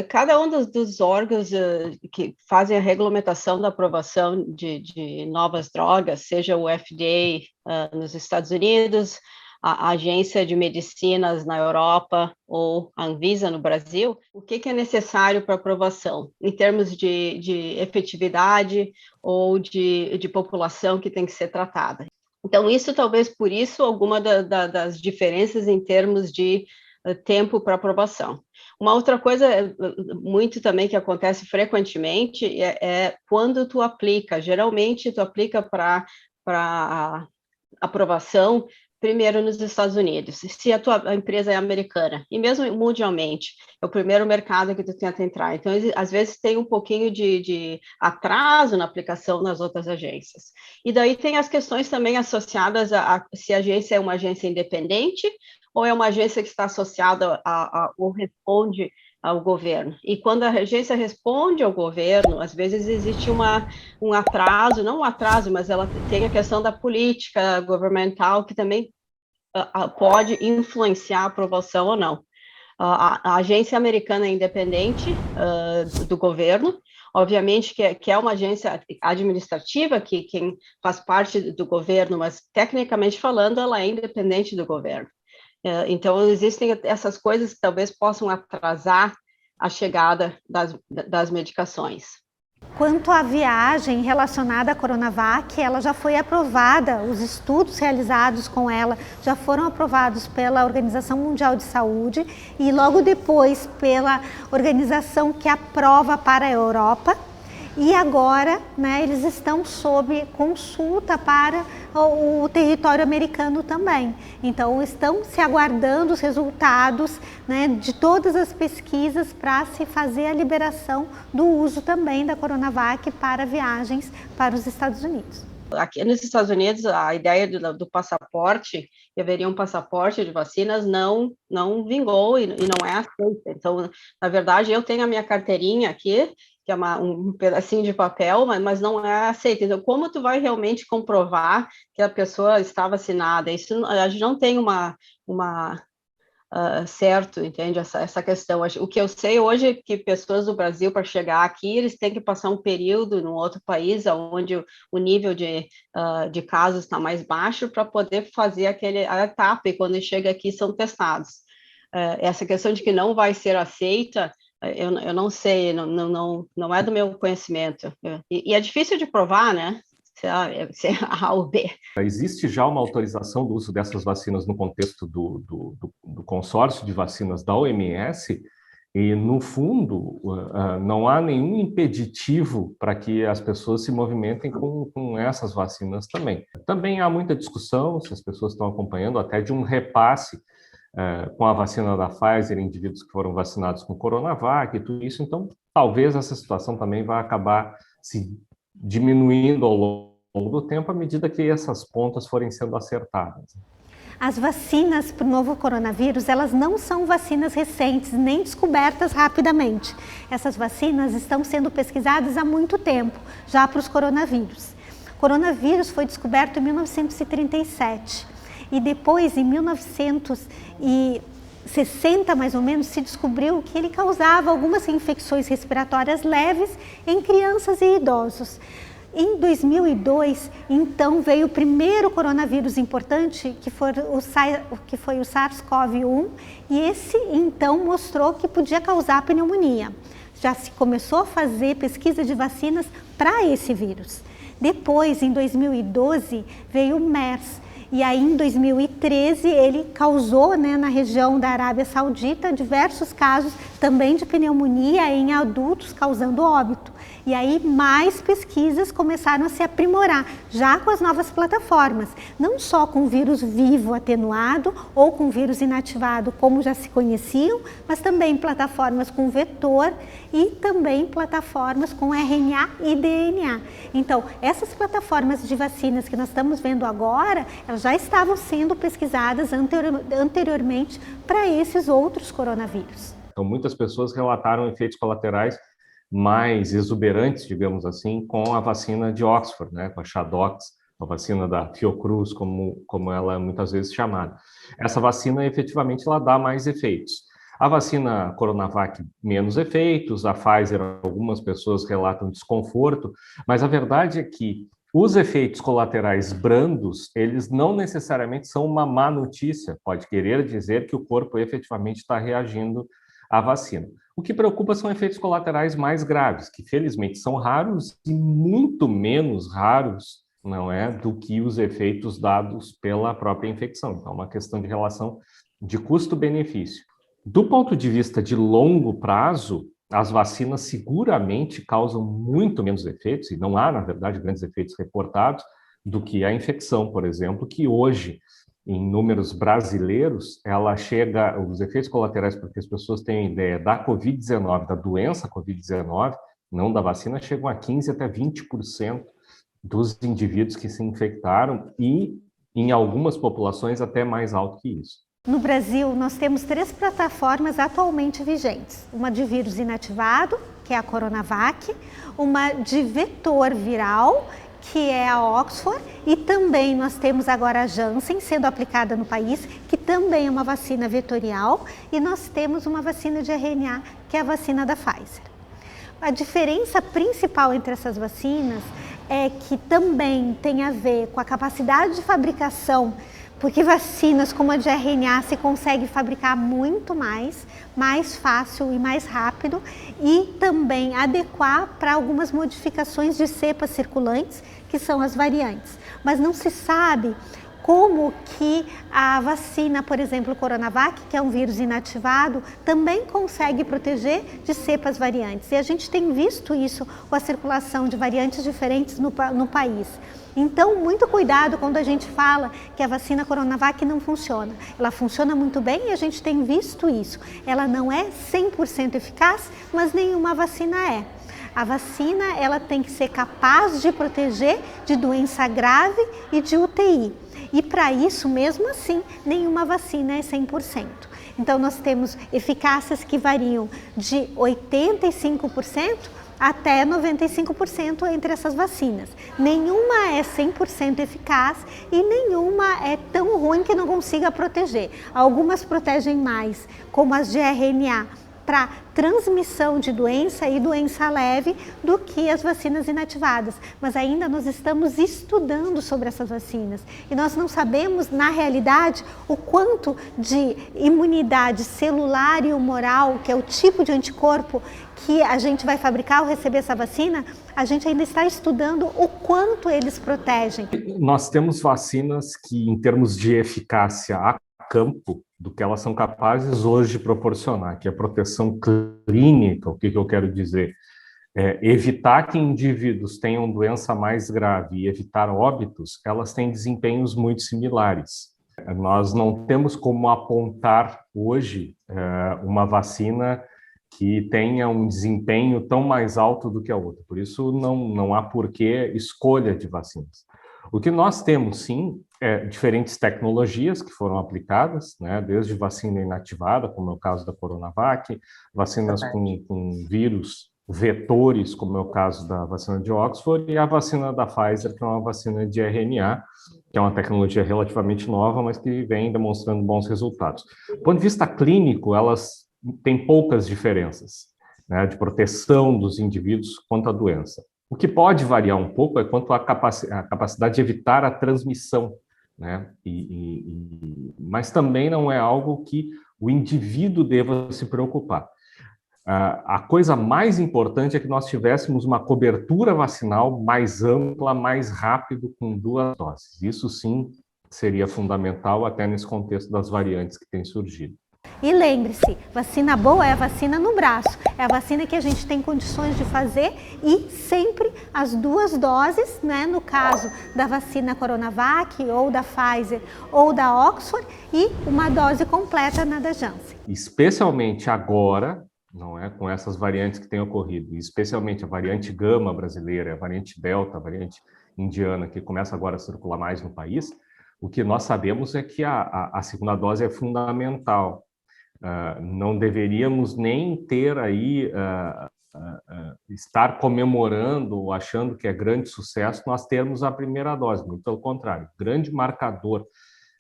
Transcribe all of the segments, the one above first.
cada um dos órgãos que fazem a regulamentação da aprovação de novas drogas, seja o FDA nos Estados Unidos, a Agência de Medicinas na Europa ou a Anvisa no Brasil, o que é necessário para aprovação, em termos de efetividade ou de população que tem que ser tratada. Então, talvez por isso, alguma das diferenças em termos de tempo para aprovação. Uma outra coisa muito também que acontece frequentemente é quando tu aplica. Geralmente, tu aplica para aprovação primeiro nos Estados Unidos, se a tua empresa é americana, e mesmo mundialmente, é o primeiro mercado que tu tenta entrar. Então, às vezes, tem um pouquinho de atraso na aplicação nas outras agências. E daí tem as questões também associadas a se a agência é uma agência independente ou é uma agência que está associada ou responde ao governo. E quando a agência responde ao governo, às vezes existe um atraso, não um atraso, mas ela tem a questão da política governamental que também pode influenciar a aprovação ou não. A agência americana é independente do governo, obviamente que é uma agência administrativa que quem faz parte do governo, mas tecnicamente falando, ela é independente do governo. Então, existem essas coisas que talvez possam atrasar a chegada das medicações. Quanto à viagem relacionada à Coronavac, ela já foi aprovada, os estudos realizados com ela já foram aprovados pela Organização Mundial de Saúde e logo depois pela organização que aprova para a Europa. E agora, eles estão sob consulta para o território americano também. Então, estão se aguardando os resultados de todas as pesquisas para se fazer a liberação do uso também da Coronavac para viagens para os Estados Unidos. Aqui nos Estados Unidos, a ideia do passaporte, que haveria um passaporte de vacinas, não vingou e não é aceita. Então, na verdade, eu tenho a minha carteirinha aqui, que é um pedacinho de papel, mas não é aceita. Então, como tu vai realmente comprovar que a pessoa está vacinada? Isso, a gente não tem certo, entende? Essa questão. O que eu sei hoje é que pessoas do Brasil, para chegar aqui, eles têm que passar um período num outro país, onde o nível de casos está mais baixo, para poder fazer a etapa, e quando chega aqui são testados. Essa questão de que não vai ser aceita, eu não sei, não é do meu conhecimento. E é difícil de provar, né? Se é A ou B. Existe já uma autorização do uso dessas vacinas no contexto do consórcio de vacinas da OMS, e, no fundo, não há nenhum impeditivo para que as pessoas se movimentem com essas vacinas também. Também há muita discussão, se as pessoas estão acompanhando, até de um repasse com a vacina da Pfizer, indivíduos que foram vacinados com Coronavac e tudo isso. Então, talvez essa situação também vai acabar se diminuindo ao longo do tempo à medida que essas pontas forem sendo acertadas. As vacinas para o novo coronavírus, elas não são vacinas recentes, nem descobertas rapidamente. Essas vacinas estão sendo pesquisadas há muito tempo, já para os coronavírus. O coronavírus foi descoberto em 1937. E depois, em 1960, mais ou menos, se descobriu que ele causava algumas infecções respiratórias leves em crianças e idosos. Em 2002, então, veio o primeiro coronavírus importante, que foi o SARS-CoV-1, e esse, então, mostrou que podia causar pneumonia. Já se começou a fazer pesquisa de vacinas para esse vírus. Depois, em 2012, veio o MERS. E aí, em 2013, ele causou, na região da Arábia Saudita, diversos casos também de pneumonia em adultos, causando óbito. E aí, mais pesquisas começaram a se aprimorar, já com as novas plataformas. Não só com vírus vivo atenuado ou com vírus inativado, como já se conheciam, mas também plataformas com vetor e também plataformas com RNA e DNA. Então, essas plataformas de vacinas que nós estamos vendo agora, elas já estavam sendo pesquisadas anteriormente para esses outros coronavírus. Então, muitas pessoas relataram efeitos colaterais mais exuberantes, digamos assim, com a vacina de Oxford, com a Chadox, a vacina da Fiocruz, como ela é muitas vezes chamada. Essa vacina, efetivamente, ela dá mais efeitos. A vacina Coronavac, menos efeitos, a Pfizer, algumas pessoas relatam desconforto, mas a verdade é que os efeitos colaterais brandos, eles não necessariamente são uma má notícia, pode querer dizer que o corpo efetivamente está reagindo à vacina. O que preocupa são efeitos colaterais mais graves, que felizmente são raros e muito menos raros, não é, do que os efeitos dados pela própria infecção. Então, é uma questão de relação de custo-benefício. Do ponto de vista de longo prazo, as vacinas seguramente causam muito menos efeitos, e não há, na verdade, grandes efeitos reportados, do que a infecção, por exemplo, que hoje, em números brasileiros, ela chega, os efeitos colaterais, para que as pessoas tenham ideia, da Covid-19, da doença Covid-19, não da vacina, chegam a 15% até 20% dos indivíduos que se infectaram e, em algumas populações, até mais alto que isso. No Brasil, nós temos 3 plataformas atualmente vigentes. Uma de vírus inativado, que é a Coronavac, uma de vetor viral, que é a Oxford, e também nós temos agora a Janssen sendo aplicada no país, que também é uma vacina vetorial, e nós temos uma vacina de RNA, que é a vacina da Pfizer. A diferença principal entre essas vacinas é que também tem a ver com a capacidade de fabricação, porque vacinas como a de RNA se consegue fabricar muito mais fácil e mais rápido, e também adequar para algumas modificações de cepas circulantes, que são as variantes. Mas não se sabe como que a vacina, por exemplo, Coronavac, que é um vírus inativado, também consegue proteger de cepas variantes. E a gente tem visto isso com a circulação de variantes diferentes no país. Então, muito cuidado quando a gente fala que a vacina Coronavac não funciona. Ela funciona muito bem e a gente tem visto isso. Ela não é 100% eficaz, mas nenhuma vacina é. A vacina, ela tem que ser capaz de proteger de doença grave e de UTI. E para isso, mesmo assim, nenhuma vacina é 100%. Então, nós temos eficácias que variam de 85% até 95% entre essas vacinas. Nenhuma é 100% eficaz e nenhuma é tão ruim que não consiga proteger. Algumas protegem mais, como as de RNA, para transmissão de doença e doença leve, do que as vacinas inativadas. Mas ainda nós estamos estudando sobre essas vacinas e nós não sabemos, na realidade, o quanto de imunidade celular e humoral, que é o tipo de anticorpo que a gente vai fabricar ao receber essa vacina, a gente ainda está estudando o quanto eles protegem. Nós temos vacinas que, em termos de eficácia a campo, do que elas são capazes hoje de proporcionar, que é proteção clínica. O que eu quero dizer? Evitar que indivíduos tenham doença mais grave e evitar óbitos, elas têm desempenhos muito similares. Nós não temos como apontar hoje uma vacina que tenha um desempenho tão mais alto do que a outra. Por isso, não há porquê escolha de vacinas. O que nós temos, sim, é diferentes tecnologias que foram aplicadas, né, desde vacina inativada, como é o caso da Coronavac, vacinas com vírus vetores, como é o caso da vacina de Oxford, e a vacina da Pfizer, que é uma vacina de RNA, que é uma tecnologia relativamente nova, mas que vem demonstrando bons resultados. Do ponto de vista clínico, elas têm poucas diferenças, né, de proteção dos indivíduos contra a doença. O que pode variar um pouco é quanto à capacidade de evitar a transmissão, né? Mas também não é algo que o indivíduo deva se preocupar. A coisa mais importante é que nós tivéssemos uma cobertura vacinal mais ampla, mais rápido, com 2 doses. Isso sim seria fundamental até nesse contexto das variantes que têm surgido. E lembre-se, vacina boa é a vacina no braço, é a vacina que a gente tem condições de fazer, e sempre as 2 doses, né, no caso da vacina Coronavac ou da Pfizer ou da Oxford, e uma dose completa na da Janssen. Especialmente agora, não é, com essas variantes que têm ocorrido, especialmente a variante Gama brasileira, a variante Delta, a variante indiana, que começa agora a circular mais no país, o que nós sabemos é que a segunda dose é fundamental. Não deveríamos nem ter aí, estar comemorando ou achando que é grande sucesso nós termos a primeira dose, muito pelo contrário, grande marcador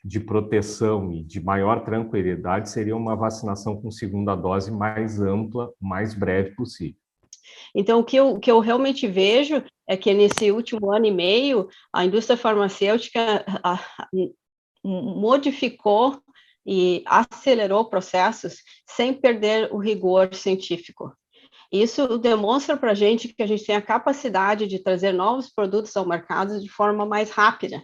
de proteção e de maior tranquilidade seria uma vacinação com segunda dose mais ampla, mais breve possível. Então, o que eu realmente vejo é que nesse último ano e meio, a indústria farmacêutica modificou e acelerou processos sem perder o rigor científico. Isso demonstra para a gente que a gente tem a capacidade de trazer novos produtos ao mercado de forma mais rápida,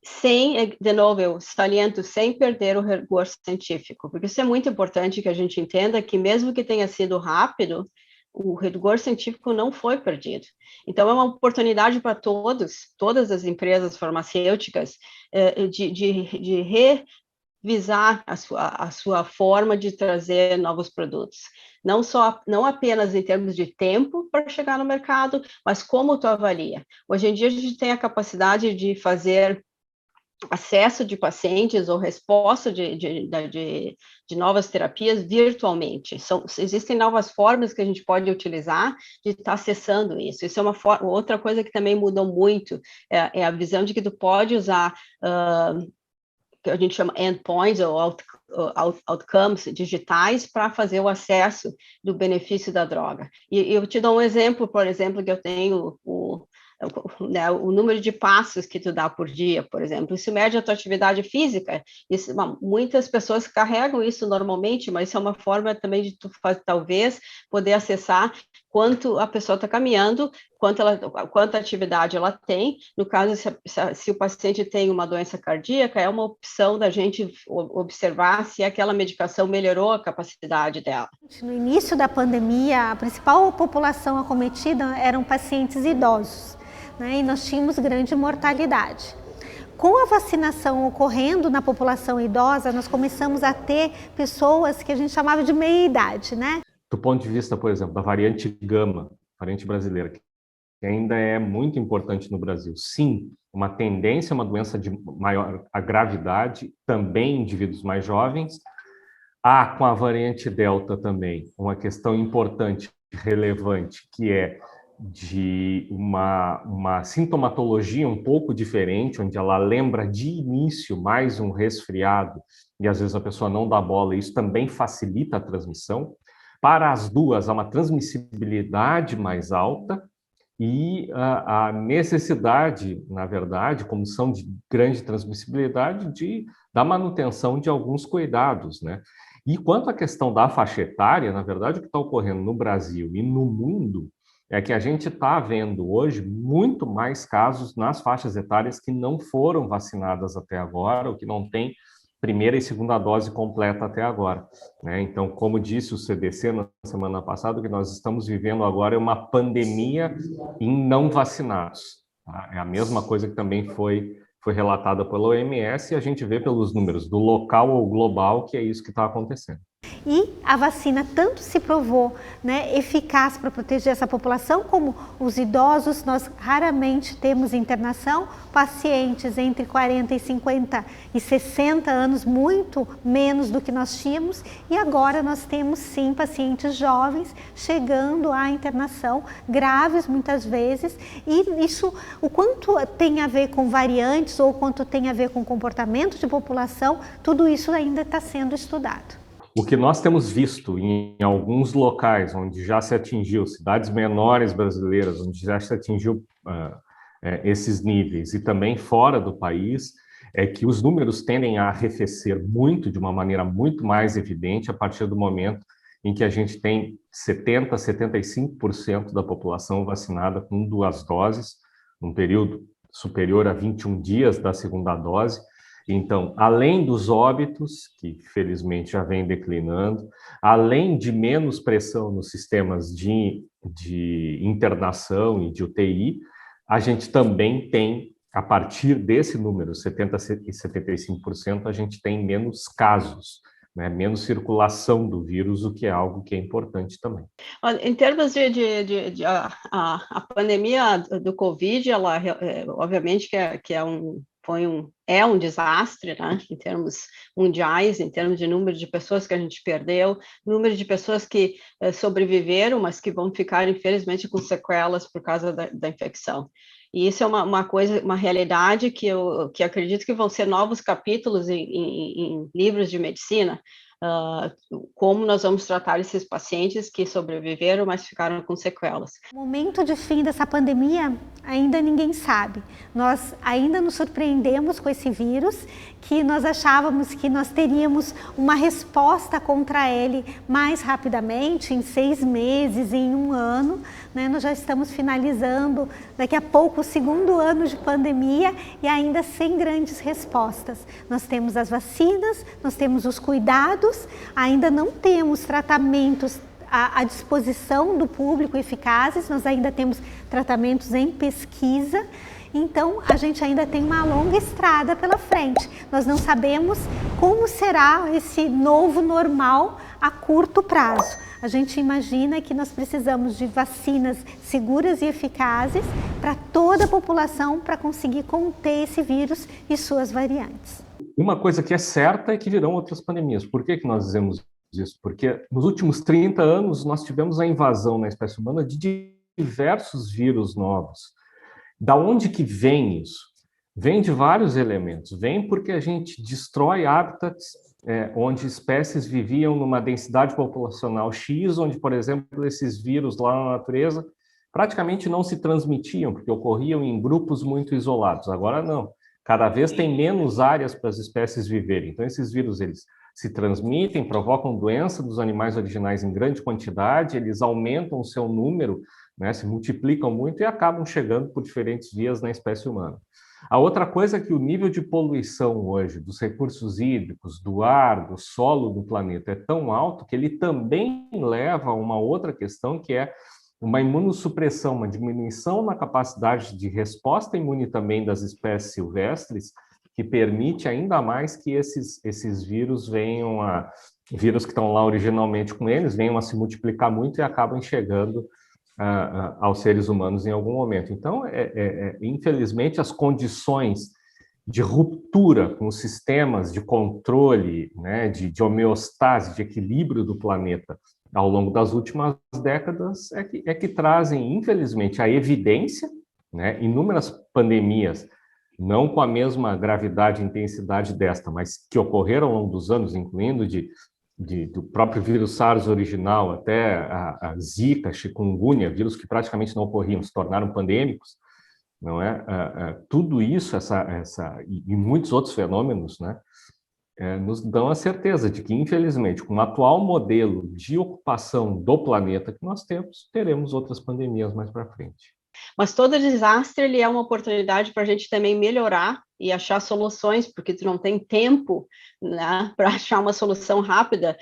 sem, de novo, eu saliento, sem perder o rigor científico, porque isso é muito importante que a gente entenda que mesmo que tenha sido rápido, o rigor científico não foi perdido. Então, é uma oportunidade para todas as empresas farmacêuticas, de revisar a sua forma de trazer novos produtos. Não apenas em termos de tempo para chegar no mercado, mas como tu avalia. Hoje em dia, a gente tem a capacidade de fazer acesso de pacientes ou resposta de novas terapias virtualmente. Existem novas formas que a gente pode utilizar de estar acessando isso. Isso é outra coisa que também mudou muito, é a visão de que tu pode usar, que a gente chama endpoints ou outcomes digitais para fazer o acesso do benefício da droga. E eu te dou um exemplo, por exemplo, que eu tenho o número de passos que tu dá por dia, por exemplo, isso mede a tua atividade física. Muitas pessoas carregam isso normalmente, mas isso é uma forma também de tu talvez poder acessar quanto a pessoa está caminhanta atividade ela tem. No caso, se o paciente tem uma doença cardíaca, é uma opção da gente observar se aquela medicação melhorou a capacidade dela. No início da pandemia, a principal população acometida eram pacientes idosos, né? E nós tínhamos grande mortalidade. Com a vacinação ocorrendo na população idosa, nós começamos a ter pessoas que a gente chamava de meia-idade, né? Do ponto de vista, por exemplo, da variante Gama, variante brasileira, que ainda é muito importante no Brasil. Sim, uma tendência, uma doença de maior gravidade, também em indivíduos mais jovens. Há, com a variante Delta também, uma questão importante, relevante, que é de uma sintomatologia um pouco diferente, onde ela lembra de início mais um resfriado, e às vezes a pessoa não dá bola, e isso também facilita a transmissão. Para as duas, há uma transmissibilidade mais alta e a necessidade, na verdade, como são de grande transmissibilidade, da manutenção de alguns cuidados, né? E quanto à questão da faixa etária, na verdade, o que está ocorrendo no Brasil e no mundo é que a gente está vendo hoje muito mais casos nas faixas etárias que não foram vacinadas até agora, ou que não têm primeira e segunda dose completa até agora, né? Então, como disse o CDC na semana passada, o que nós estamos vivendo agora é uma pandemia em não vacinados, tá? É a mesma coisa que também foi relatada pela OMS, e a gente vê pelos números do local ou global que é isso que está acontecendo. E a vacina tanto se provou, né, eficaz para proteger essa população, como os idosos. Nós raramente temos internação, pacientes entre 40 e 50 e 60 anos, muito menos do que nós tínhamos, e agora nós temos sim pacientes jovens chegando à internação, graves muitas vezes, e isso, o quanto tem a ver com variantes ou quanto tem a ver com comportamento de população, tudo isso ainda está sendo estudado. O que nós temos visto em alguns locais onde já se atingiu, cidades menores brasileiras, onde já se atingiu esses níveis, e também fora do país, é que os números tendem a arrefecer muito, de uma maneira muito mais evidente, a partir do momento em que a gente tem 70%, 75% da população vacinada com 2 doses, num período superior a 21 dias da segunda dose. Então, além dos óbitos, que felizmente já vem declinando, além de menos pressão nos sistemas de internação e de UTI, a gente também tem, a partir desse número, 70% e 75%, a gente tem menos casos, né? Menos circulação do vírus, o que é algo que é importante também. Em termos a pandemia do Covid, ela obviamente que é é um desastre, né, em termos mundiais, em termos de número de pessoas que a gente perdeu, número de pessoas que sobreviveram, mas que vão ficar, infelizmente, com sequelas por causa da infecção. E isso é uma coisa, uma realidade que acredito que vão ser novos capítulos em livros de medicina, como nós vamos tratar esses pacientes que sobreviveram, mas ficaram com sequelas. O momento de fim dessa pandemia ainda ninguém sabe. Nós ainda nos surpreendemos com esse vírus, que nós achávamos que nós teríamos uma resposta contra ele mais rapidamente, em 6 meses, em 1 ano, né? Nós já estamos finalizando daqui a pouco o 2º ano de pandemia e ainda sem grandes respostas. Nós temos as vacinas, nós temos os cuidados, ainda não temos tratamentos à disposição do público eficazes, nós ainda temos tratamentos em pesquisa, então a gente ainda tem uma longa estrada pela frente. Nós não sabemos como será esse novo normal a curto prazo. A gente imagina que nós precisamos de vacinas seguras e eficazes para toda a população para conseguir conter esse vírus e suas variantes. Uma coisa que é certa é que virão outras pandemias. Por que nós dizemos isso? Porque nos últimos 30 anos nós tivemos a invasão na espécie humana de diversos vírus novos. Da onde que vem isso? Vem de vários elementos. Vem porque a gente destrói hábitats onde espécies viviam numa densidade populacional X, onde, por exemplo, esses vírus lá na natureza praticamente não se transmitiam, porque ocorriam em grupos muito isolados. Agora não. Cada vez tem menos áreas para as espécies viverem. Então, esses vírus, eles se transmitem, provocam doença dos animais originais em grande quantidade, eles aumentam o seu número, né, se multiplicam muito e acabam chegando por diferentes vias na espécie humana. A outra coisa é que o nível de poluição hoje dos recursos hídricos, do ar, do solo do planeta é tão alto que ele também leva a uma outra questão, que é uma imunossupressão, uma diminuição na capacidade de resposta imune também das espécies silvestres, que permite ainda mais que esses vírus vírus que estão lá originalmente com eles, venham a se multiplicar muito e acabam chegando aos seres humanos em algum momento. Então, infelizmente, as condições de ruptura com os sistemas de controle, né, de homeostase, de equilíbrio do planeta ao longo das últimas décadas é que trazem, infelizmente, a evidência, né, inúmeras pandemias, não com a mesma gravidade e intensidade desta, mas que ocorreram ao longo dos anos, incluindo do próprio vírus SARS original até a Zika, chikungunya, vírus que praticamente não ocorriam, se tornaram pandêmicos, não é? Tudo isso, e muitos outros fenômenos, né, nos dão a certeza de que, infelizmente, com o atual modelo de ocupação do planeta que nós temos, teremos outras pandemias mais para frente. Mas todo desastre ele é uma oportunidade para a gente também melhorar e achar soluções, porque tu não tem tempo, né, para achar uma solução rápida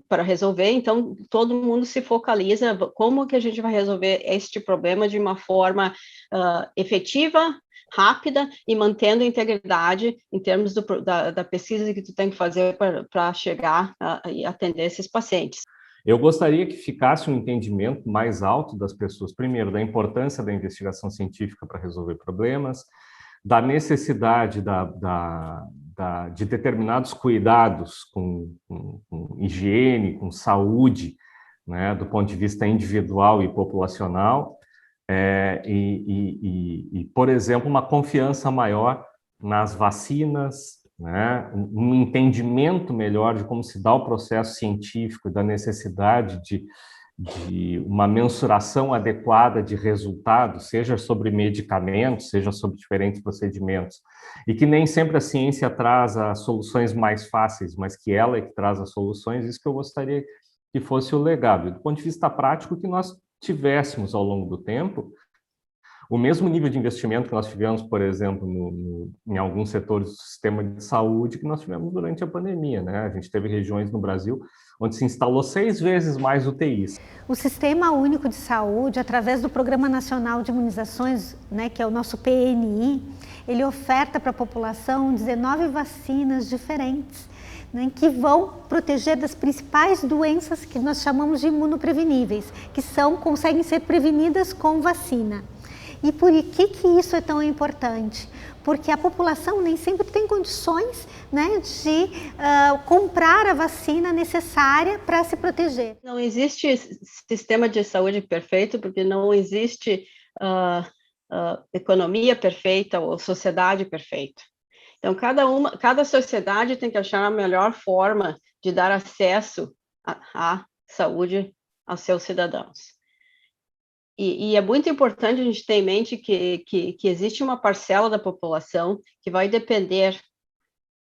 para resolver. Então, todo mundo se focaliza como que a gente vai resolver este problema de uma forma efetiva, rápida e mantendo a integridade em termos da pesquisa que tu tem que fazer para chegar e atender esses pacientes. Eu gostaria que ficasse um entendimento mais alto das pessoas, primeiro, da importância da investigação científica para resolver problemas, da necessidade de determinados cuidados com higiene, com saúde, né, do ponto de vista individual e populacional, por exemplo, uma confiança maior nas vacinas, né, um entendimento melhor de como se dá o processo científico, da necessidade de uma mensuração adequada de resultados, seja sobre medicamentos, seja sobre diferentes procedimentos, e que nem sempre a ciência traz as soluções mais fáceis, mas que ela é que traz as soluções. Isso que eu gostaria que fosse o legado. Do ponto de vista prático, que nós tivéssemos ao longo do tempo o mesmo nível de investimento que nós tivemos, por exemplo, em alguns setores do sistema de saúde que nós tivemos durante a pandemia, né? A gente teve regiões no Brasil onde se instalou 6 vezes mais UTIs. O Sistema Único de Saúde, através do Programa Nacional de Imunizações, né, que é o nosso PNI, ele oferta para a população 19 vacinas diferentes, né, que vão proteger das principais doenças que nós chamamos de imunopreveníveis, que conseguem ser prevenidas com vacina. E por que isso é tão importante? Porque a população nem sempre tem condições, né, de comprar a vacina necessária para se proteger. Não existe sistema de saúde perfeito, porque não existe economia perfeita ou sociedade perfeita. Então, cada sociedade tem que achar a melhor forma de dar acesso à saúde aos seus cidadãos. E é muito importante a gente ter em mente que existe uma parcela da população que vai depender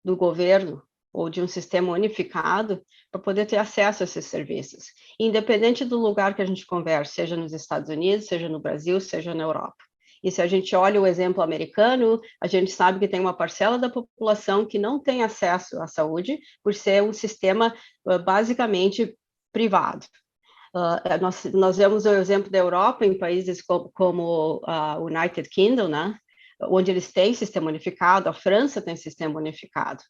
do governo ou de um sistema unificado para poder ter acesso a esses serviços, independente do lugar que a gente converse, seja nos Estados Unidos, seja no Brasil, seja na Europa. E se a gente olha o exemplo americano, a gente sabe que tem uma parcela da população que não tem acesso à saúde por ser um sistema basicamente privado. Nós vemos o exemplo da Europa em países como o United Kingdom, né, onde eles têm sistema unificado, a França tem sistema unificado,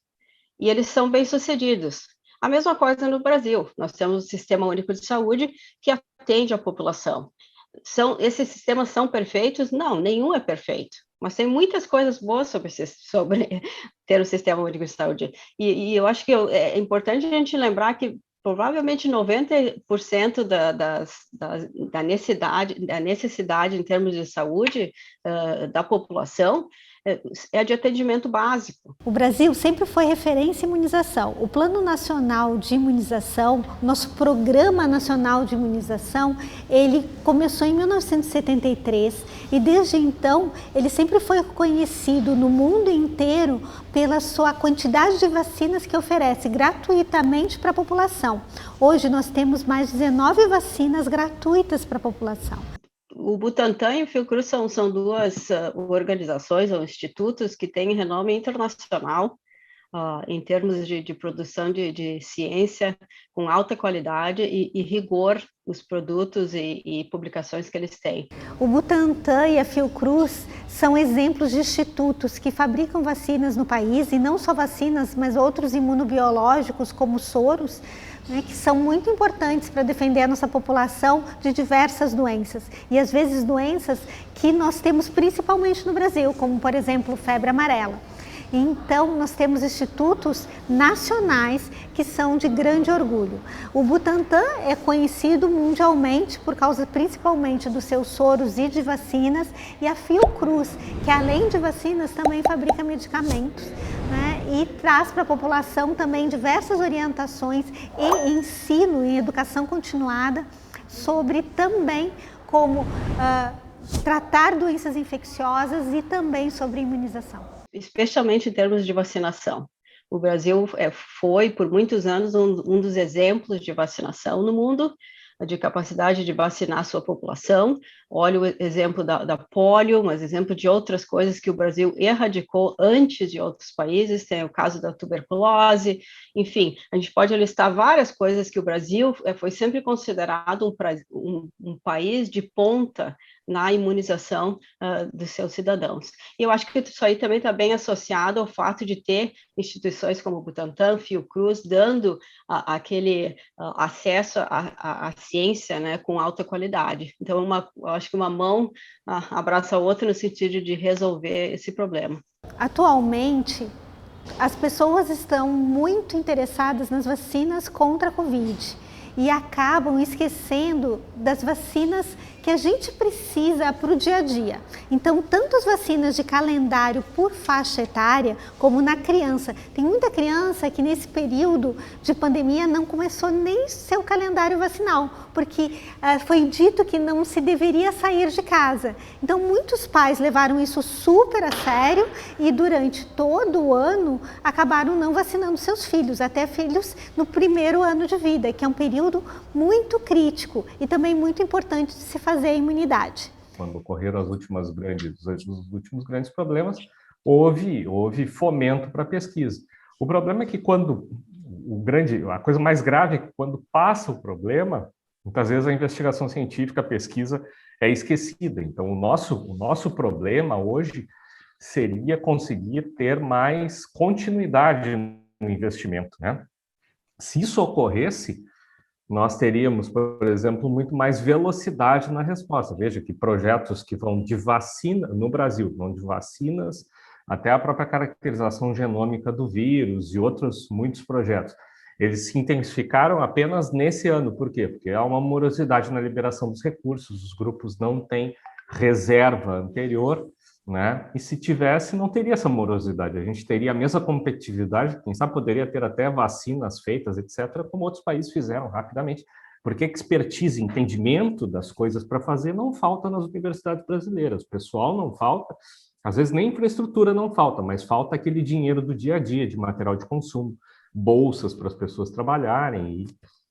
e eles são bem-sucedidos. A mesma coisa no Brasil, nós temos o Sistema Único de Saúde que atende a população. Esses sistemas são perfeitos? Não, nenhum é perfeito, mas tem muitas coisas boas sobre ter um Sistema Único de Saúde. E eu acho que é importante a gente lembrar que provavelmente 90% da necessidade em termos de saúde da população é de atendimento básico. O Brasil sempre foi referência em imunização. O Plano Nacional de Imunização, nosso Programa Nacional de Imunização, ele começou em 1973 e desde então ele sempre foi reconhecido no mundo inteiro pela sua quantidade de vacinas que oferece gratuitamente para a população. Hoje nós temos mais de 19 vacinas gratuitas para a população. O Butantan e o Fiocruz são duas organizações ou institutos que têm renome internacional em termos de produção de ciência com alta qualidade e rigor os produtos e publicações que eles têm. O Butantan e a Fiocruz são exemplos de institutos que fabricam vacinas no país, e não só vacinas, mas outros imunobiológicos como soros, né, que são muito importantes para defender a nossa população de diversas doenças. E às vezes doenças que nós temos principalmente no Brasil, como por exemplo febre amarela. Então, nós temos institutos nacionais que são de grande orgulho. O Butantan é conhecido mundialmente por causa principalmente dos seus soros e de vacinas, e a Fiocruz, que além de vacinas também fabrica medicamentos, né, e traz para a população também diversas orientações e ensino em educação continuada sobre também como tratar doenças infecciosas e também sobre imunização. Especialmente em termos de vacinação. O Brasil foi, por muitos anos, um dos exemplos de vacinação no mundo, de capacidade de vacinar a sua população. Olha o exemplo da polio, mas exemplo de outras coisas que o Brasil erradicou antes de outros países, tem o caso da tuberculose, enfim, a gente pode listar várias coisas que o Brasil foi sempre considerado um país de ponta na imunização dos seus cidadãos. E eu acho que isso aí também está bem associado ao fato de ter instituições como o Butantan, Fiocruz, dando aquele acesso à ciência, né, com alta qualidade. Então, eu acho que uma mão abraça a outra no sentido de resolver esse problema. Atualmente, as pessoas estão muito interessadas nas vacinas contra a Covid e acabam esquecendo das vacinas que a gente precisa para o dia a dia. Então, tanto as vacinas de calendário por faixa etária, como na criança. Tem muita criança que nesse período de pandemia não começou nem seu calendário vacinal, porque foi dito que não se deveria sair de casa. Então, muitos pais levaram isso super a sério e durante todo o ano acabaram não vacinando seus filhos, até filhos no primeiro ano de vida, que é um período muito crítico e também muito importante de se fazer a imunidade. Quando ocorreram os últimos grandes problemas, houve fomento para a pesquisa. O problema é que a coisa mais grave é que quando passa o problema, muitas vezes a investigação científica, a pesquisa é esquecida. Então, o nosso problema hoje seria conseguir ter mais continuidade no investimento, né? Se isso ocorresse, nós teríamos, por exemplo, muito mais velocidade na resposta. Veja que projetos que vão de vacina, no Brasil, vão de vacinas até a própria caracterização genômica do vírus e outros muitos projetos. Eles se intensificaram apenas nesse ano. Por quê? Porque há uma morosidade na liberação dos recursos, os grupos não têm reserva anterior, né? E se tivesse, não teria essa morosidade. A gente teria a mesma competitividade, quem sabe poderia ter até vacinas feitas, etc., como outros países fizeram rapidamente. Porque expertise, entendimento das coisas para fazer não falta nas universidades brasileiras. O pessoal não falta, às vezes nem infraestrutura não falta, mas falta aquele dinheiro do dia a dia, de material de consumo, bolsas para as pessoas trabalharem,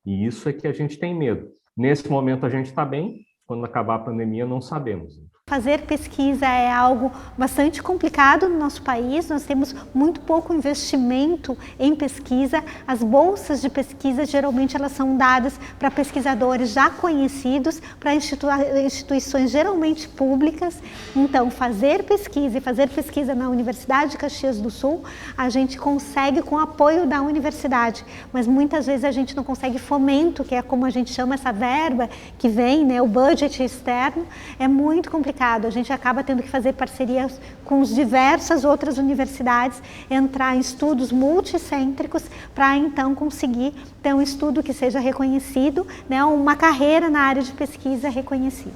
e isso é que a gente tem medo. Nesse momento a gente está bem, quando acabar a pandemia não sabemos. Fazer pesquisa é algo bastante complicado no nosso país, nós temos muito pouco investimento em pesquisa. As bolsas de pesquisa geralmente elas são dadas para pesquisadores já conhecidos, para instituições geralmente públicas. Então, fazer pesquisa na Universidade de Caxias do Sul, a gente consegue com o apoio da universidade, mas muitas vezes a gente não consegue fomento, que é como a gente chama essa verba que vem, né, o budget externo, é muito complicado. A gente acaba tendo que fazer parcerias com diversas outras universidades, entrar em estudos multicêntricos para então conseguir ter um estudo que seja reconhecido, né, uma carreira na área de pesquisa reconhecida.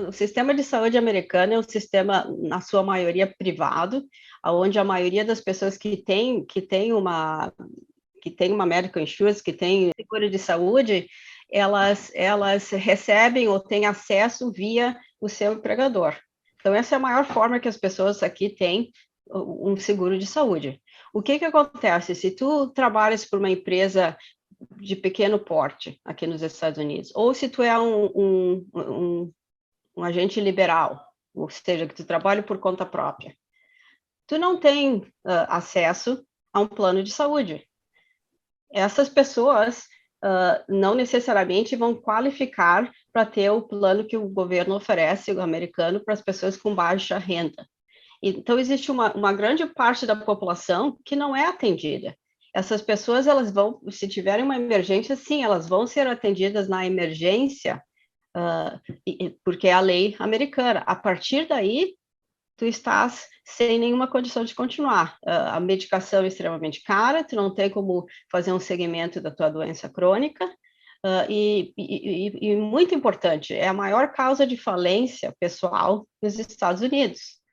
O sistema de saúde americano é um sistema, na sua maioria, privado, onde a maioria das pessoas que tem uma medical insurance, que tem seguro de saúde, elas recebem ou têm acesso via o seu empregador. Então, essa é a maior forma que as pessoas aqui têm um seguro de saúde. O que acontece? Se tu trabalhas por uma empresa de pequeno porte aqui nos Estados Unidos, ou se tu é um agente liberal, ou seja, que tu trabalha por conta própria, tu não tem acesso a um plano de saúde. Essas pessoas não necessariamente vão qualificar para ter o plano que o governo oferece, o americano, para as pessoas com baixa renda. Então, existe uma grande parte da população que não é atendida. Essas pessoas, elas vão, se tiverem uma emergência, sim, elas vão ser atendidas na emergência, porque é a lei americana. A partir daí, tu estás sem nenhuma condição de continuar. A medicação é extremamente cara, tu não tem como fazer um segmento da tua doença crônica, e muito importante, é a maior causa de falência pessoal nos Estados Unidos.